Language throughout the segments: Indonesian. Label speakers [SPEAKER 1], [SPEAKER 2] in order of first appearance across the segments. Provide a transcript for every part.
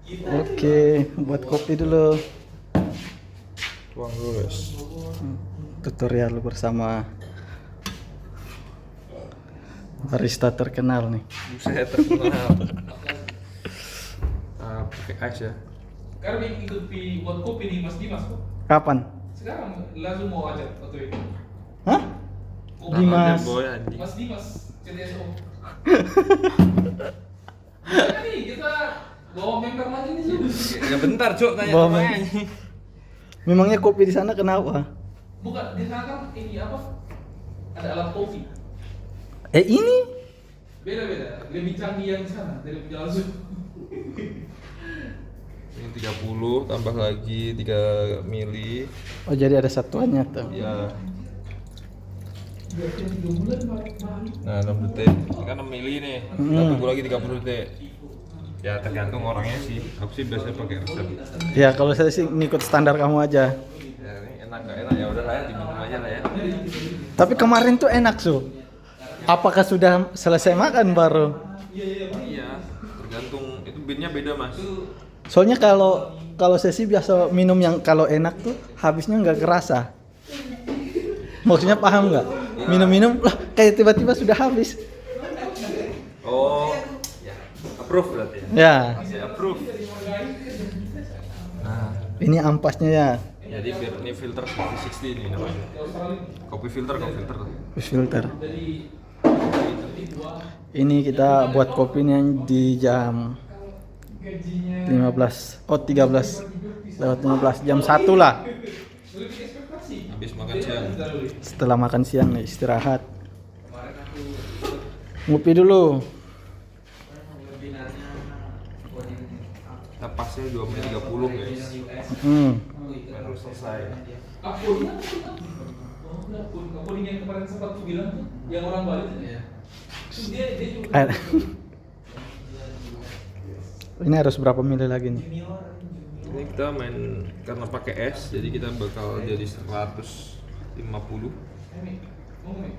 [SPEAKER 1] Oke, buat kopi dulu.
[SPEAKER 2] Tuang dulu guys.
[SPEAKER 1] Tutorial bersama barista terkenal nih.
[SPEAKER 2] Buset terkenal. Pakai ice ya.
[SPEAKER 3] Sekarang ikut buat kopi di Mas Dimas kok.
[SPEAKER 1] Kapan?
[SPEAKER 3] Sekarang langsung mau ajak atau itu.
[SPEAKER 1] Hah?
[SPEAKER 3] Oh,
[SPEAKER 1] Dimas.
[SPEAKER 2] Boy anjing.
[SPEAKER 3] Mas Dimas, CTSO. Jadi nih kita bawa member lagi nih Zul.
[SPEAKER 2] Ya bentar Cok tanya
[SPEAKER 1] Bawa
[SPEAKER 2] sama
[SPEAKER 1] men-
[SPEAKER 2] anjing.
[SPEAKER 1] Memangnya kopi di sana kenapa?
[SPEAKER 3] Bukan, di sana kan ini apa? Ada alat kopi.
[SPEAKER 1] Ini
[SPEAKER 3] Beda-beda, lebih canggih yang di sana dari penjual Zul.
[SPEAKER 2] Ini 30 tambah lagi 3 mili.
[SPEAKER 1] oh jadi ada satuannya tuh.
[SPEAKER 2] Ya.
[SPEAKER 3] Biasanya 3 bulan baru.
[SPEAKER 2] Nah 6 detik. Ini kan 6 mili nih. Kita tunggu lagi 30 detik. Ya tergantung orangnya sih. Aku sih biasanya pakai resep.
[SPEAKER 1] Ya kalau saya sih ngikut standar kamu aja.
[SPEAKER 2] Ya ini enak gak enak ya udahlah ya diminum aja lah ya.
[SPEAKER 1] Tapi kemarin tuh enak Su. Apakah sudah selesai makan baru?
[SPEAKER 2] Iya, tergantung itu beannya beda mas.
[SPEAKER 1] Soalnya kalau saya sih biasa minum yang kalau enak tuh habisnya nggak kerasa. Maksudnya paham nggak? Minum-minum lah kayak tiba-tiba sudah habis.
[SPEAKER 2] Oh, ya. Approve berarti ya?
[SPEAKER 1] Ya,
[SPEAKER 2] Masih approve. Nah,
[SPEAKER 1] ini ampasnya ya.
[SPEAKER 2] jadi biar ini filter 60 ini namanya. Kopi filter.
[SPEAKER 1] Filter. Ini kita buat kopinya di jam 13 lewat 15 jam 1 lah.
[SPEAKER 2] Habis makan siang.
[SPEAKER 1] Setelah makan siang nih istirahat. Ngopi dulu.
[SPEAKER 2] Kita pasnya 2 menit 30 guys. Baru selesai.
[SPEAKER 3] Kapolri yang kemarin sempat tuh bilang tuh, yang orang Bali tuh ya. Dia juga.
[SPEAKER 1] Ini harus berapa mili lagi nih?
[SPEAKER 2] Ini kita main karena pakai es, jadi kita bakal jadi 150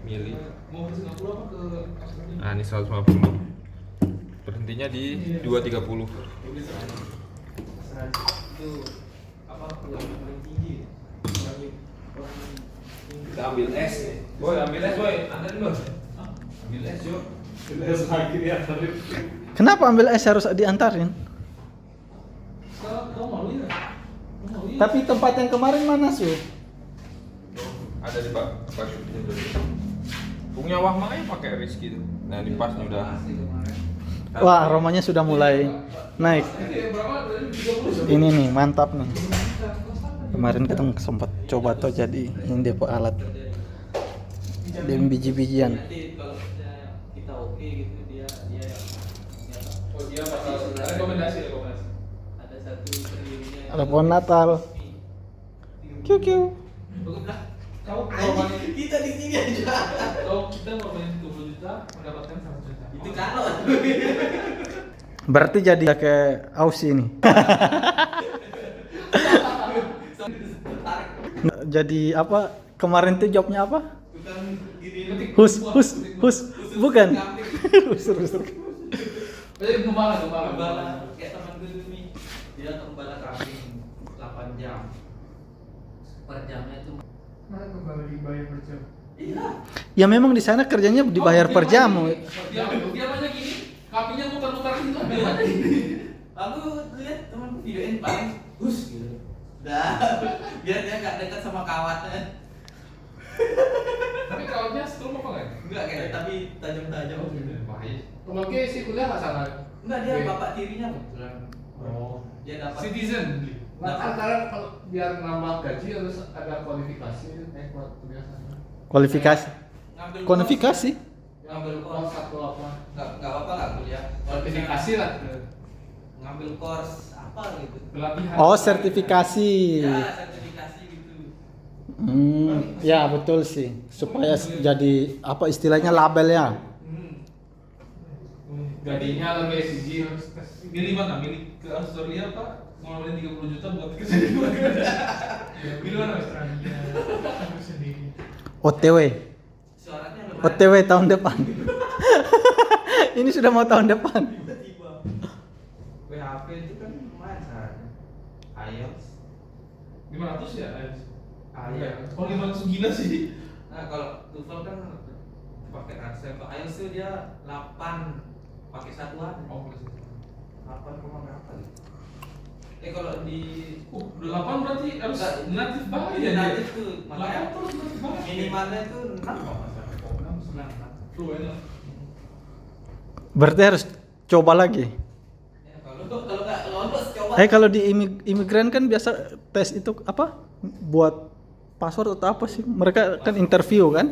[SPEAKER 2] mili.
[SPEAKER 3] Mau ke Singapura apa ke Australia?
[SPEAKER 2] Nah ini 150. Berhentinya di 230.
[SPEAKER 3] Itu apa yang paling tinggi?
[SPEAKER 2] Kita ambil es nih. Boy, ambil es boy. Anterin boy. Ambil es yuk.
[SPEAKER 1] Kenapa ambil es harus diantarin?
[SPEAKER 3] Sekarang kamu malu ya?
[SPEAKER 1] Tapi tempat yang kemarin mana Su?
[SPEAKER 2] Ada di pak punya wah makanya pakai Rizky tuh. Nah di pas nih udah.
[SPEAKER 1] Wah aromanya sudah mulai naik. Ini nih mantap nih. Kemarin kita sempat coba tuh jadi ini depo alat. Dan biji-bijian.
[SPEAKER 3] Kalau kita oke gitu dia oh dia bakal rekomendasi. Ada satu triliunnya.
[SPEAKER 1] Ada pohon Natal. Kiu kiu.
[SPEAKER 3] Kau korbanin kita di sini aja. Kalau kita korbanin 30 juta mendapatkan 1 juta. Itu kalau.
[SPEAKER 1] Berarti jadi kayak Aussie nih. Jadi apa? Kemarin tuh jobnya apa? Hus. Bukan. Hus.
[SPEAKER 3] Jadi gembala.
[SPEAKER 4] Kayak teman gue dulu nih, dia gembala kambing 8 jam per jamnya itu.
[SPEAKER 3] Mana gembala dibayar per jam?
[SPEAKER 4] Iya.
[SPEAKER 1] Ya memang di sana kerjanya dibayar per jam.
[SPEAKER 3] Dia banyak gini, kakinya muter-muter gitu. Dia aja.
[SPEAKER 4] Aku lihat teman videoin paling hus gitu. Dah, biar dia nggak dekat sama kawatnya.
[SPEAKER 3] Tapi kawatnya strum apa enggak?
[SPEAKER 4] Enggak kayak tapi tajam-tajam.
[SPEAKER 3] Bahaya. Teman ke si kuliah nggak salah.
[SPEAKER 4] Enggak dia
[SPEAKER 3] Oke.
[SPEAKER 4] bapak tirinya kebetulan.
[SPEAKER 3] Oh.
[SPEAKER 4] Dia dapat.
[SPEAKER 3] Citizen.
[SPEAKER 4] Nah,
[SPEAKER 3] Antara kalau biar nambah gaji harus ada kualifikasi buat kuliah sana.
[SPEAKER 1] Kualifikasi.
[SPEAKER 4] Ngambil
[SPEAKER 1] Kualifikasi.
[SPEAKER 4] Ngambil
[SPEAKER 3] Oh,
[SPEAKER 4] course.
[SPEAKER 3] satu apa?
[SPEAKER 4] Enggak apa-apa enggak kuliah.
[SPEAKER 3] Kualifikasi lah.
[SPEAKER 4] Ngambil course apa gitu.
[SPEAKER 3] Pelatihan.
[SPEAKER 1] Oh, sertifikasi.
[SPEAKER 4] Ya, sertifikasi gitu.
[SPEAKER 1] Ya betul sih. Supaya jadi apa istilahnya label ya.
[SPEAKER 3] Gajinya lebih SG harus tes. Milih mana? Milih ke Australia apa? Mau ngeluarin 30 juta buat kerja di luar negeri. Milih mana Australia? Aku sendiri.
[SPEAKER 1] OTW.
[SPEAKER 4] Syaratnya lebih
[SPEAKER 1] OTW tahun depan. Ini sudah mau tahun depan.
[SPEAKER 4] tiba-tiba. WHP itu kan kan lumayan sarannya. iOS
[SPEAKER 3] 500 ya?
[SPEAKER 4] Iya.
[SPEAKER 3] Kalau 500 gila sih.
[SPEAKER 4] Nah kalau Tufel kan pakai Axel. Kalau iOS tuh dia 8 pakai satuan.
[SPEAKER 3] Oh, plus.
[SPEAKER 4] 8 koma berapa gitu. Kalau di
[SPEAKER 3] 8 berarti harus
[SPEAKER 4] Enggak,
[SPEAKER 3] natif banget
[SPEAKER 4] iya,
[SPEAKER 3] ya.
[SPEAKER 4] natif tuh.
[SPEAKER 3] 8
[SPEAKER 4] Makanya
[SPEAKER 3] terus natif banget.
[SPEAKER 4] minimalnya tuh 6 kok masalah. 6.
[SPEAKER 3] Lu enak.
[SPEAKER 1] Berarti harus coba lagi.
[SPEAKER 4] Ya, kalau nggak lolos coba.
[SPEAKER 1] Kalau di imigran kan biasa tes itu apa? Buat password atau apa sih? Mereka kan interview kan?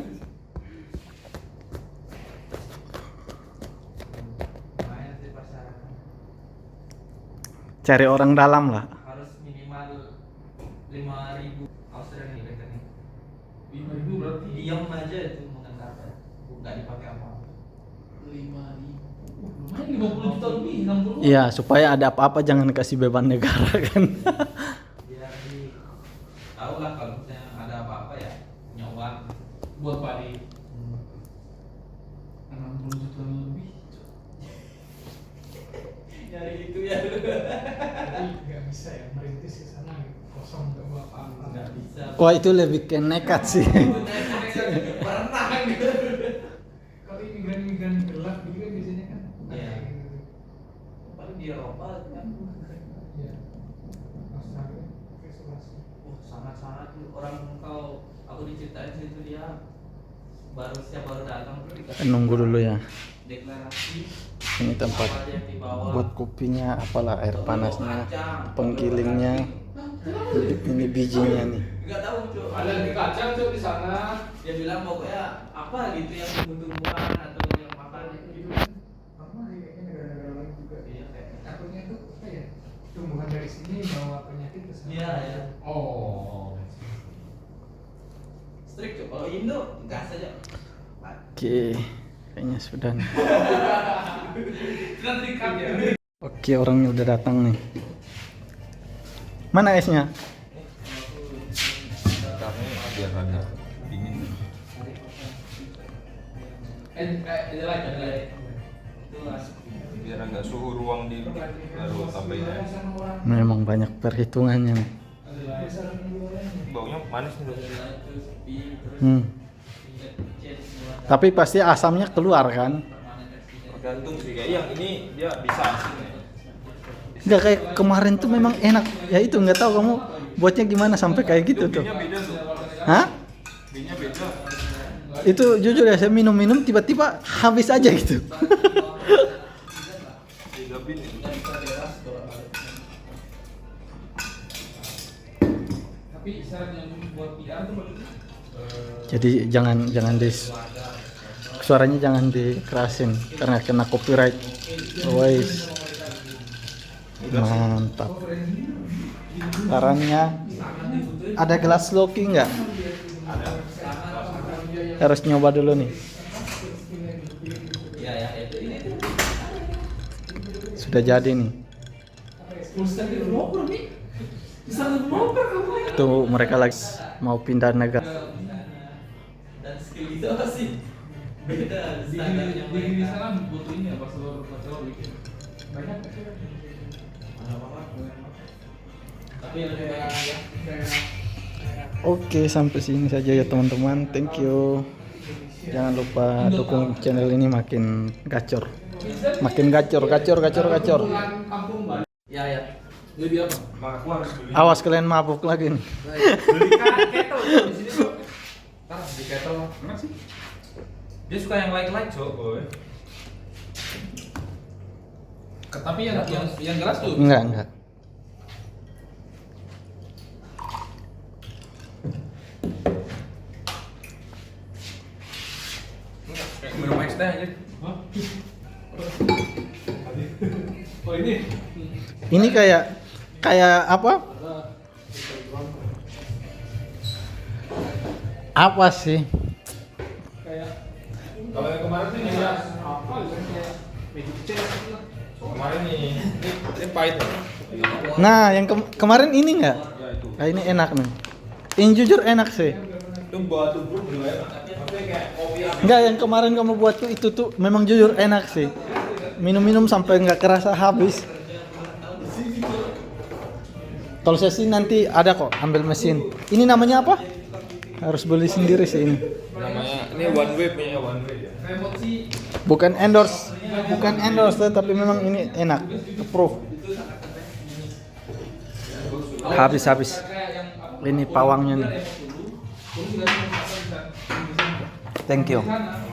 [SPEAKER 4] Lumayan sih persyaratan.
[SPEAKER 1] Cari orang dalam lah.
[SPEAKER 4] Harus minimal 5.000 Australian nih rekening.
[SPEAKER 3] 5.000 berarti
[SPEAKER 4] Diam aja itu mengantarkan. Nggak dipakai apa-apa.
[SPEAKER 3] 5.000. Lumayan 50 juta lebih, 60.
[SPEAKER 1] Iya, supaya ada apa-apa jangan kasih beban negara kan.
[SPEAKER 4] Biar di tahu lah kalau misalnya ada apa-apa ya punya uang.
[SPEAKER 3] Buat padi 60 juta lebih.
[SPEAKER 4] Nyari itu ya.
[SPEAKER 5] Tapi nggak bisa ya merintis ke sana kosong nggak bawa apa-apa.
[SPEAKER 4] Nggak bisa.
[SPEAKER 1] Wah, itu lebih ke nekat sih.
[SPEAKER 4] Itu naik pernah gitu.
[SPEAKER 5] Kalau imigran gelap gitu kan biasanya kan.
[SPEAKER 4] Iya.
[SPEAKER 5] kayak gitu.
[SPEAKER 4] Paling di Eropa kan.
[SPEAKER 5] Iya. Australia isolasi.
[SPEAKER 4] Sangat-sangat tuh orang aku diceritain situ dia baru datang tuh dikasih
[SPEAKER 1] Nunggu dulu ya.
[SPEAKER 4] deklarasi
[SPEAKER 1] Ini tempat
[SPEAKER 4] apa aja yang dibawa.
[SPEAKER 1] buat kopinya, apalah air panasnya,
[SPEAKER 4] Kacang,
[SPEAKER 1] penggilingnya. Ini bijinya nih.
[SPEAKER 4] nggak tahu cuy.
[SPEAKER 3] Ada di kacang tuh di sana.
[SPEAKER 4] Dia bilang pokoknya apa gitu yang tumbuh-tumbuhan atau yang makan
[SPEAKER 5] Itu kan normal sih kayaknya negara-negara lain juga.
[SPEAKER 4] Iya kayak.
[SPEAKER 5] Takutnya tuh apa ya? Tumbuhan dari sini bawa penyakit ke sana.
[SPEAKER 4] Iya ya.
[SPEAKER 3] Oh.
[SPEAKER 4] Strict cuy. Kalau Indo gas aja.
[SPEAKER 1] Oke, kayaknya sudah nih.
[SPEAKER 3] Sudah terikat ya.
[SPEAKER 1] Oke, orangnya udah datang nih. Mana esnya?
[SPEAKER 2] Karena biar agak dingin.
[SPEAKER 3] Ada lagi.
[SPEAKER 4] Itu asik.
[SPEAKER 2] Biar agak suhu ruang di baru tambahin aja.
[SPEAKER 1] Memang banyak perhitungannya nih.
[SPEAKER 3] Ada lagi.
[SPEAKER 2] Baunya manis nih. Dok.
[SPEAKER 4] Terus sepi, terus
[SPEAKER 1] Hmm.
[SPEAKER 4] change semua.
[SPEAKER 1] Tapi pasti asamnya keluar kan?
[SPEAKER 4] Permanen resident.
[SPEAKER 2] Tergantung sih kayak yang ini dia bisa asin ya.
[SPEAKER 1] Nggak kayak kemarin tuh memang enak. Ya itu nggak tahu kamu buatnya gimana sampai kayak gitu tuh.
[SPEAKER 2] Binya beda tuh.
[SPEAKER 1] Hah?
[SPEAKER 2] Binya beda.
[SPEAKER 1] Itu jujur ya, saya minum-minum tiba-tiba habis aja gitu.
[SPEAKER 2] Beda bin itu.
[SPEAKER 3] Tapi syarat yang buat PR tuh
[SPEAKER 1] Jadi jangan suaranya jangan dikerasin karena kena copyright. Wais. Mantap. Sarannya ada gelas loki nggak? Harus nyoba dulu nih.
[SPEAKER 4] Ya ya itu ini tuh.
[SPEAKER 1] Sudah jadi nih.
[SPEAKER 3] full stack developer nih. Bisa developer kamu ya.
[SPEAKER 1] Tuh mereka lagi mau pindah negara.
[SPEAKER 4] Dan skill itu apa sih? Beda
[SPEAKER 3] Di
[SPEAKER 4] standarnya
[SPEAKER 3] di
[SPEAKER 4] mereka.
[SPEAKER 3] sana butuh ini ya bachelor bikin.
[SPEAKER 5] Banyak tapi kan
[SPEAKER 4] Tapi lebih banyak ya.
[SPEAKER 5] daerah
[SPEAKER 1] Oke, sampai sini saja ya teman-teman. Thank you. Jangan lupa dukung channel ini makin gacor. Makin gacor.
[SPEAKER 3] Kampung Bali.
[SPEAKER 4] Ya ya.
[SPEAKER 3] Lebih apa?
[SPEAKER 2] Mak aku harus beli.
[SPEAKER 1] Awas kalian mabuk lagi nih.
[SPEAKER 2] Beli kettle di sini tuh. Ntar di kettle. Mana sih? Dia suka yang light cok, boy.
[SPEAKER 3] Tapi yang gelas tuh.
[SPEAKER 1] Enggak.
[SPEAKER 2] Kayak minum es teh aja.
[SPEAKER 3] Hah? Oh ini.
[SPEAKER 1] Ini kayak apa? Apa sih?
[SPEAKER 3] Kayak
[SPEAKER 2] Kalau yang kemarin sih
[SPEAKER 3] ya
[SPEAKER 2] ini
[SPEAKER 3] apa gitu kayak magic chess lah.
[SPEAKER 2] kemarin nih, ini pahit.
[SPEAKER 1] Nah, yang kemarin ini enggak?
[SPEAKER 2] Ya itu.
[SPEAKER 1] Nah, ini enak nih. Ini jujur enak sih.
[SPEAKER 2] Itu buat tubuh juga enak. Maksudnya kayak kopi apa?
[SPEAKER 1] Enggak, yang kemarin kamu buat tuh itu tuh memang jujur enak sih. Minum-minum sampai nggak kerasa habis. Tol sesi nanti ada kok, ambil mesin. Ini namanya apa? Harus beli sendiri sih ini.
[SPEAKER 2] Namanya ini one way punya one way ya.
[SPEAKER 3] Remote sih
[SPEAKER 1] Bukan endorse, tapi memang ini enak, approve. Habis.
[SPEAKER 3] kayak yang apa,
[SPEAKER 1] Ini pawangnya nih.
[SPEAKER 3] remote dulu, terus juga bisa
[SPEAKER 1] Thank you.
[SPEAKER 3] sana.